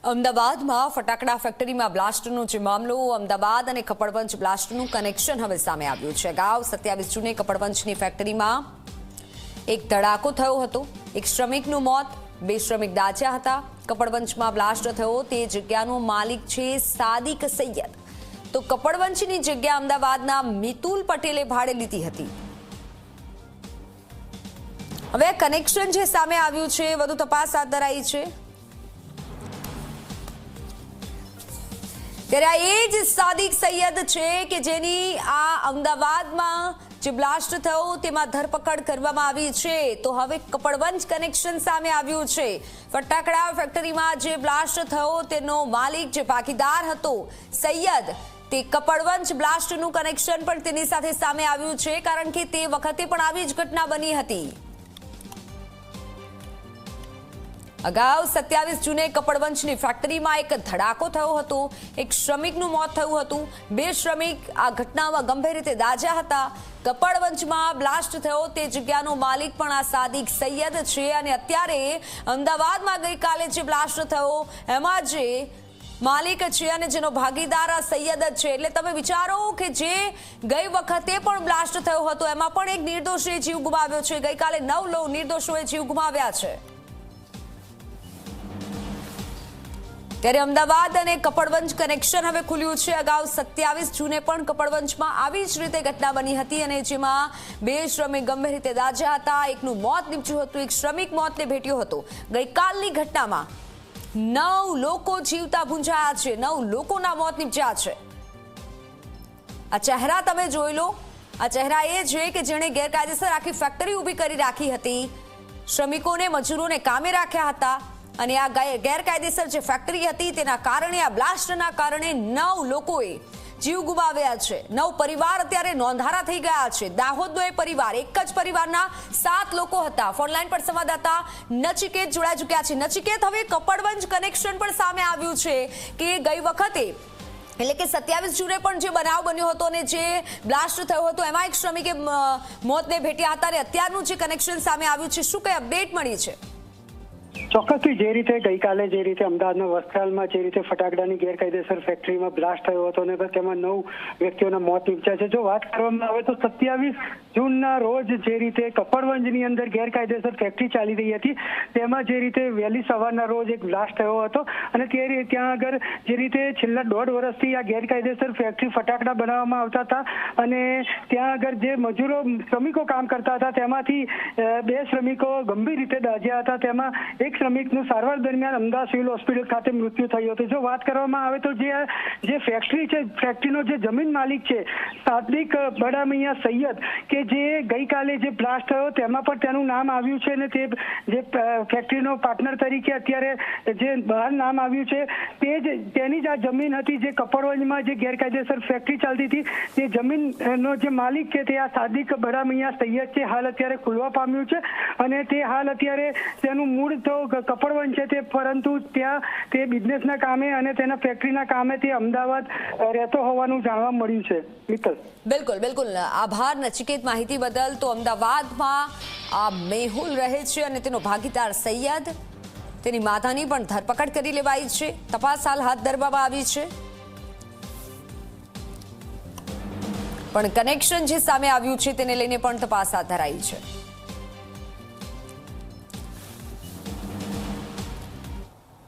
અમદાવાદમાં ફટાકડા ફેક્ટરીમાં બ્લાસ્ટનો જે મામલો અમદાવાદ અને કપડવંજ બ્લાસ્ટનું કનેક્શન હવે સામે આવ્યું છે। અગાઉ 27 જૂને કપડવંજની ફેક્ટરીમાં એક ધડાકો થયો હતો। એક શ્રમિકનું મોત, 2 શ્રમિક દાઝ્યા હતા। કપડવંજમાં બ્લાસ્ટ થયો તે જગ્યાનો માલિક છે સાદિક સૈયદ। તો કપડવંજની જગ્યા અમદાવાદના મિતુલ પટેલે ભાડે લીધી હતી। હવે કનેક્શન જે સામે આવ્યું છે, વધુ તપાસ હાથ ધરાઈ છે। ત્યારે એ જ સાદિક સૈયદ છે કે જેની આ અમદાવાદમાં જે બ્લાસ્ટ થયો તેમાં ધરપકડ કરવામાં આવી છે। તો હવે કપડવંજ કનેક્શન સામે આવ્યું છે। ફટાકડા ફેક્ટરીમાં જે બ્લાસ્ટ થયો તેનો માલિક જે ભાગીદાર હતો સૈયદ, તે કપડવંજ બ્લાસ્ટનું કનેક્શન પણ તેની સાથે સામે આવ્યું છે, કારણ કે તે વખતે પણ આવી જ ઘટના બની હતી। અગાઉ 27 જૂને કપડવંજની ફેક્ટરીમાં એક ધડાકો થયો હતો। એક શ્રમિકનું મોત થયું હતું। 2 શ્રમિક આ ઘટનામાં ગંભીર રીતે દાઝ્યા હતા। કપડવંજમાં બ્લાસ્ટ થયો તે જગ્યાનો માલિક પણ આ સાદિક સૈયદ છે અને અત્યારે અમદાવાદમાં ગઈકાલે જે બ્લાસ્ટ થયો એમાં જે માલિક છે અને જેનો ભાગીદાર આ સૈયદ જ છે। એટલે તમે વિચારો કે જે ગઈ વખતે પણ બ્લાસ્ટ થયો હતો એમાં પણ એક નિર્દોષે જીવ ગુમાવ્યો છે। ગઈકાલે 9 નિર્દોષોએ જીવ ગુમાવ્યા છે। ત્યારે અમદાવાદ અને કપડવંજ કનેક્શન હવે ખુલ્યું છે। અગાઉ 27 જૂને પણ કપડવંજમાં આવી જ રીતે ઘટના બની હતી અને જેમાં 2 શ્રમિક ગંભીર રીતે દાઝ્યા હતા। એકનું મોત નીપજ્યું હતું, એક શ્રમિક મોતને ભેટ્યો હતો। ગઈકાલની ઘટનામાં 9 લોકો જીવતા ભૂંજાયા છે, 9 લોકોના મોત નીપજ્યા છે। આ ચહેરા તમે જોઈ લો। આ ચહેરા એ છે કે જેણે ગેરકાયદેસર આખી ફેક્ટરી ઊભી કરી રાખી હતી, શ્રમિકોને મજૂરોને કામે રાખ્યા હતા અને આ ગેરકાયદેસર જે ફેક્ટરી હતી તેના કારણે, આ બ્લાસ્ટના કારણે 9 લોકોએ જીવ ગુમાવ્યા છે। 9 પરિવાર અત્યારે નોંધારા થઈ ગયા છે। દાહોદનો એ પરિવાર, એક જ પરિવારના 7 લોકો હતા। ફોનલાઈન પર સંવાદદાતા નચિકેત જોડાઈ ચૂક્યા છે। નચિકેત, હવે કપડવંજ કનેક્શન પણ સામે આવ્યું છે કે ગઈ વખતે એટલે કે 27 જૂને પણ જે બનાવ બન્યો હતો અને જે બ્લાસ્ટ થયો હતો એમાં એક શ્રમિકે મોતને ભેટ્યા હતા અને અત્યારનું જે કનેક્શન સામે આવ્યું છે, શું કઈ અપડેટ મળી છે? ચોક્કસથી જે રીતે ગઈકાલે જે રીતે અમદાવાદના વસ્ત્રાલમાં જે રીતે ફટાકડાની ગેરકાયદેસર ફેક્ટરીમાં બ્લાસ્ટ થયો હતો અને તેમાં 9 વ્યક્તિઓના મોત નીપજ્યા છે। જો વાત કરવામાં આવે તો 27 જૂનના રોજ જે રીતે કપડવંજની અંદર ગેરકાયદેસર ફેક્ટરી ચાલી રહી હતી તેમાં જે રીતે વહેલી સવારના રોજ એક બ્લાસ્ટ થયો હતો અને ત્યાં આગળ જે રીતે છેલ્લા 1.5 વર્ષથી આ ગેરકાયદેસર ફેક્ટરી ફટાકડા બનાવવામાં આવતા હતા અને ત્યાં આગળ જે મજૂરો શ્રમિકો કામ કરતા હતા તેમાંથી 2 શ્રમિકો ગંભીર રીતે દાઝ્યા હતા। તેમાં એક શ્રમિકનું સારવાર દરમિયાન અમદાવાદ સિવિલ હોસ્પિટલ ખાતે મૃત્યુ થયું હતું। જો વાત કરવામાં આવે તો જે ફેક્ટરી છે, ફેક્ટરીનો જે જમીન માલિક છે સાદિક બડામિયા સૈયદ, કે જે ગઈકાલે જે બ્લાસ્ટ થયો તેમાં પણ તેનું નામ આવ્યું છે અને તે જે ફેક્ટરીનો પાર્ટનર તરીકે અત્યારે જે બહાર નામ આવ્યું છે તેની જ આ જમીન હતી જે કપડવંજમાં જે ગેરકાયદેસર ફેક્ટરી ચાલતી હતી। તે જમીનનો જે માલિક છે તે આ સાદિક બડામિયા સૈયદ છે। હાલ અત્યારે ખુલવા પામ્યું છે અને તે હાલ અત્યારે તેનું મૂળ તો કપડવંજ છે તે, પરંતુ ત્યાં તે બિઝનેસના કામે અને તેના ફેક્ટરીના કામે તે અમદાવાદ રહેતો હોવાનું જાણવા મળ્યું છે। મિત્તલ, બિલકુલ આભાર નચિકેત માહિતી બદલ। તો અમદાવાદમાં આ મેહુલ રહે છે અને તેનો ભાગીદાર સૈયદ, તેની માતાની પણ ધરપકડ કરી લેવાઈ છે। તપાસ હાલ હાથ ધરવામાં આવી છે, પણ કનેક્શન જે સામે આવ્યું છે તેને લઈને પણ તપાસ હાથ ધરાઈ છે।